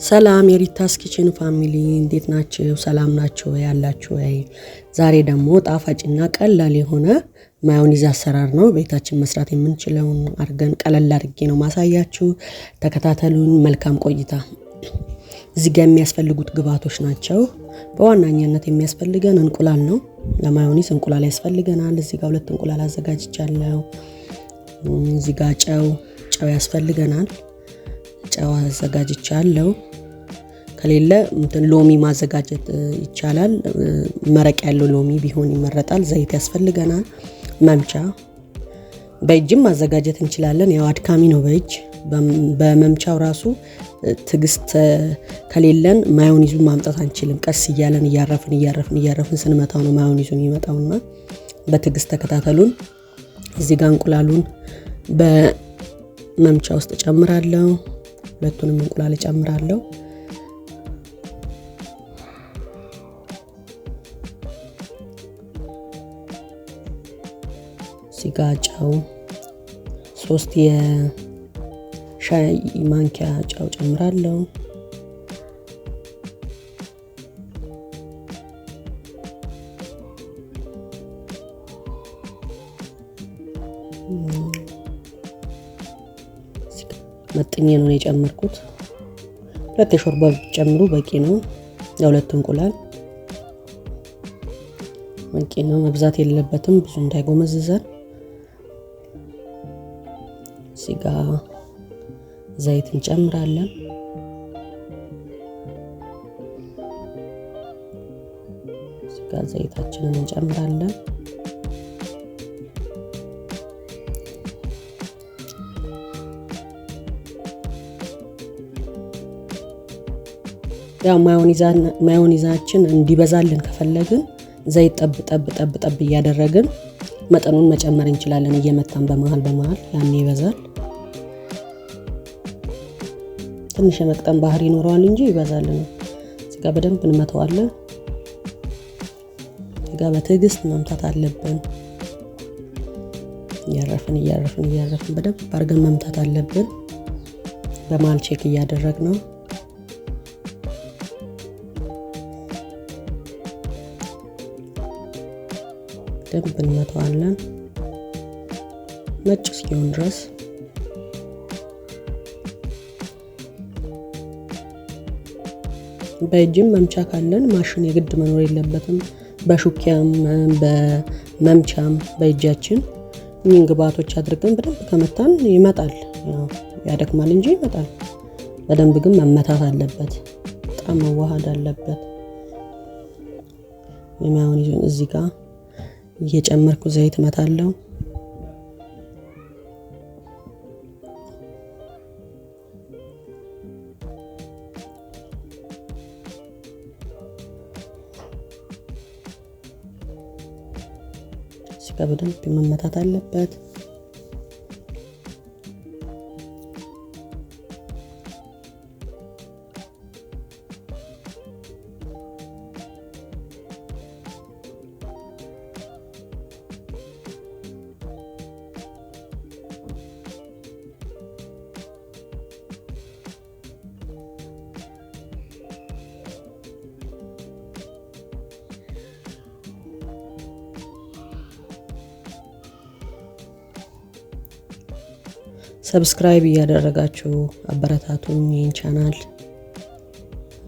ሰላም የሪታስ ኪችን ፋሚሊ እንዴት ናችሁ? ሰላም ናችሁ ያላችሁ ወይ? ዛሬ ደግሞ ጣፋጭና ቀላል የሆነ ማዮኒዝ አሰራር ነው ቤታችን መስራት የምንችለውን አርገን ቀለል አድርጌ ነው ማሳያችሁ። ተከታተሉን። መልካም ቆይታ። እዚህ ጋር የሚያስፈልጉት ግብአቶች ናቸው። በዋናኛነት የሚያስፈልገን እንቁላል ነው። ለማዮኒዝ እንቁላል ያስፈልገናል። እዚህ ጋር 2 እንቁላል አዘጋጅቻለሁ። እዚህ ጋር ጨው ያስፈልገናል። ጨው አዘጋጅቻለሁ። ከሌለ ሎሚ ማዘጋጀት ይቻላል። መረቅ ያለው ሎሚ ቢሆን ይመረጣል። ዘይት ያስፈልገናል። መምቻ በእጅም ማዘጋጀት እንችላለን። ያው አድካሚ ነው በእጅ። በመምቻው ራሱ ትግስት ከሌለን ማዮኒዙን ማምጣት አንችልም። ቀስ እያለን እያረፍን ስንመታው ነው ማዮኒዙ የሚመጣውና በትግስት ተከታተሉን። እዚህ ጋር እንቁላሉን በመምቻ ውስጥ ጨምራለሁ። ሁለቱንም እንቁላል ጨምራለሁ። ሲጋጫው 3 የሻይ ማንኪያ ጨው ጨምራለሁ። መጥኜ ነው የጨመርኩት። 2 የሾርባ ጨምሩ በቂ ነው። ለ2 እንቁላል በቂ ነው። መብዛት የለበትም ብዙ እንዳይጎመዝዘን። እዚህ ጋር ዘይት እንጨምራለን። እዚህ ጋር ዘይታችንን እንጨምራለን። ያው ማዮኒዛችን እንዲበዛልን ከፈለግን ዘይት ጠብ እያደረግን መጠኑን መጨመር እንችላለን። እየመታን በመሃል ያኔ ይበዛል። ትንሽ የመቅጠን ባህሪ ይኖረዋል እንጂ ይበዛል። እዚህ ጋር በደንብ እንመታዋለን። እዚህ ጋር በትዕግስት መምታት አለብን። እያረፍን በደንብ አድርገን መምታት አለብን። በመሃል ቼክ እያደረግነው በደንብ እንመታዋለን ነጭ እስኪሆን ድረስ። በእጅም መምቻ ካለን ማሽን የግድ መኖር የለበትም። በሹኪያም በመምቻም በእጃችን እኚህን ግብአቶች አድርገን በደንብ ከመታን ይመጣል። ያደክማል እንጂ ይመጣል። በደንብ ግን መመታት አለበት። በጣም መዋሃድ አለበት። የማዮኒዙን እዚህ ጋር እየጨመርኩ ዘይት መታለው። እዚህ ጋር በደንብ መመታት አለበት። ሰብስክራይብ እያደረጋችሁ አበረታቱኝ። ይህን ቻናል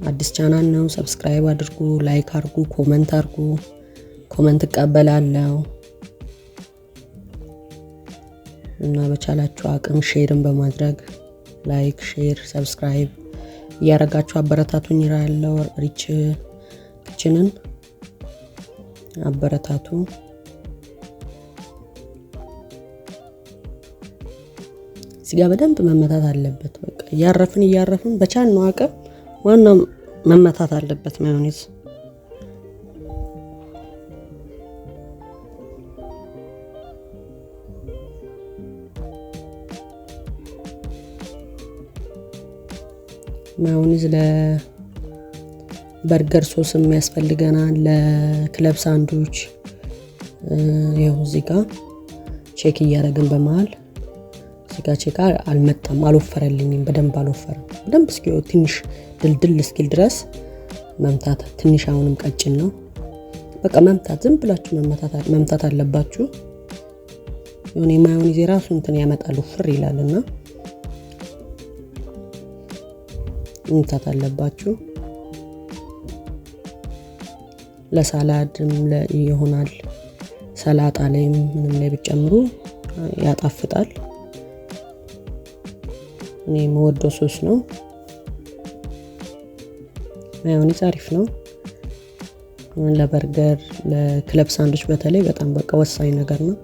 አዲስ ቻናል ነው። ሰብስክራይብ አድርጉ፣ ላይክ አድርጉ፣ ኮሜንት አድርጉ። ኮሜንት እቀበላለሁ እና በቻላችሁ አቅም ሼርን በማድረግ ላይክ፣ ሼር፣ ሰብስክራይብ እያደረጋችሁ አበረታቱኝ ይላለው። ሪች ኪችንን አበረታቱ። እዚህ ጋር በደንብ መመታት አለበት። በቃ እያረፍን በቻልነው አቅም ዋናው መመታት አለበት ማዮኒዝ። ማዮኒዝ ለበርገር ሶስም ያስፈልገናል፣ ለክለብ ሳንድዊች። ይኸው እዚህ ጋር ቼክ እያደረግን በመሃል ስጋቼ ጋር አልመጣም፣ አልወፈረልኝም፣ በደንብ አልወፈረም። በደንብ እስኪ ትንሽ ድልድል እስኪል ድረስ መምታት። ትንሽ አሁንም ቀጭን ነው። በቃ መምታት፣ ዝም ብላችሁ መምታት አለባችሁ። የሆነ ማዮኒዝ የራሱ እንትን ያመጣሉ ፍር ይላልና መምታት አለባችሁ። ለሳላድም ይሆናል። ሰላጣ ላይም ምንም ላይ ብጨምሩ ያጣፍጣል። እኔ የምወደው ሶስ ነው። ማዮኒዝ አሪፍ ነው ለበርገር፣ ለክለብ ሳንድዊች በተለይ በጣም በቃ ወሳኝ ነገር ነው።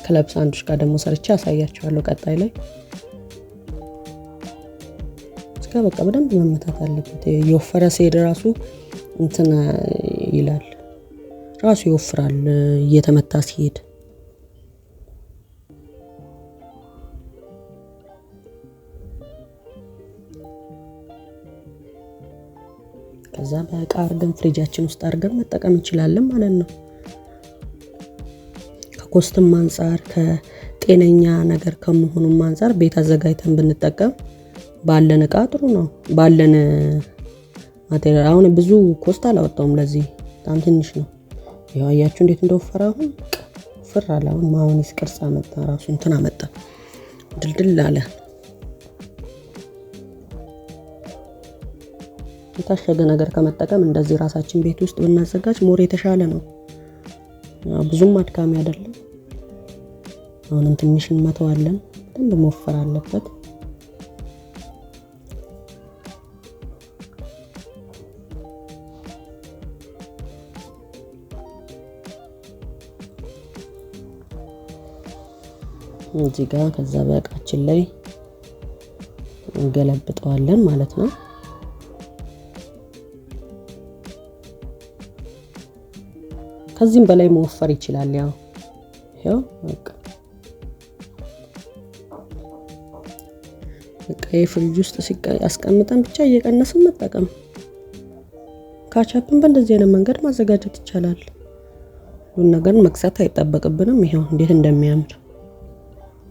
ክለብ ሳንድዊች ጋር ደግሞ ሰርቼ አሳያችኋለሁ ቀጣይ ላይ። እስከ በቃ በደንብ መመታት አለበት። የወፈረ ሲሄድ ራሱ እንትን ይላል፣ ራሱ ይወፍራል እየተመታ ሲሄድ። ከዛ በቃ አርገን ፍሪጃችን ውስጥ አርገን መጠቀም እንችላለን ማለት ነው። ከኮስትም አንፃር ከጤነኛ ነገር ከመሆኑም አንፃር ቤት አዘጋጅተን ብንጠቀም ባለን እቃ ጥሩ ነው። ባለን ማቴሪያል አሁን ብዙ ኮስት አላወጣውም ለዚህ፣ በጣም ትንሽ ነው። ያው አያችሁ እንዴት እንደወፈረ አሁን ፍር አለ። አሁን ማዮኒዝ ቅርጽ አመጣ፣ ራሱ እንትን አመጣ፣ ድልድል አለ። የታሸገ ነገር ከመጠቀም እንደዚህ ራሳችን ቤት ውስጥ ብናዘጋጅ ሞር የተሻለ ነው። ብዙም አድካሚ አይደለም። አሁንም ትንሽ እንመተዋለን፣ በደንብ መወፈር አለበት። እዚህ ጋር ከዛ በእቃችን ላይ እንገለብጠዋለን ማለት ነው። ከዚህም በላይ መወፈር ይችላል። ያው በቃ የፍሪጅ ውስጥ አስቀምጠን ብቻ እየቀነስን መጠቀም። ካቻፕን በእንደዚህ አይነት መንገድ ማዘጋጀት ይቻላል። ሁሉ ነገር መግዛት አይጠበቅብንም። ይሄው እንዴት እንደሚያምር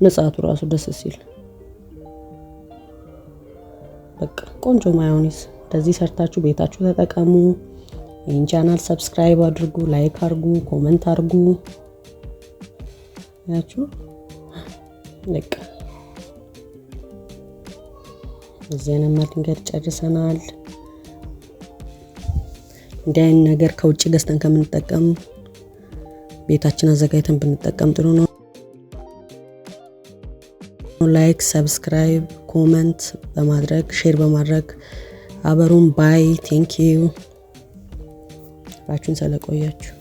ንጻቱ ራሱ ደስ ሲል፣ በቃ ቆንጆ ማዮኒዝ። እንደዚህ ሰርታችሁ ቤታችሁ ተጠቀሙ። ይህን ቻናል ሰብስክራይብ አድርጉ፣ ላይክ አድርጉ፣ ኮሜንት አድርጉ። ያችሁ በቃ እዚህ አይነት መንገድ ጨርሰናል። እንዲህ አይነት ነገር ከውጭ ገዝተን ከምንጠቀም ቤታችን አዘጋጅተን ብንጠቀም ጥሩ ነው። ላይክ፣ ሰብስክራይብ፣ ኮሜንት በማድረግ ሼር በማድረግ አበሩን። ባይ ቴንክ ዩ አብራችሁን ስለቆያችሁ።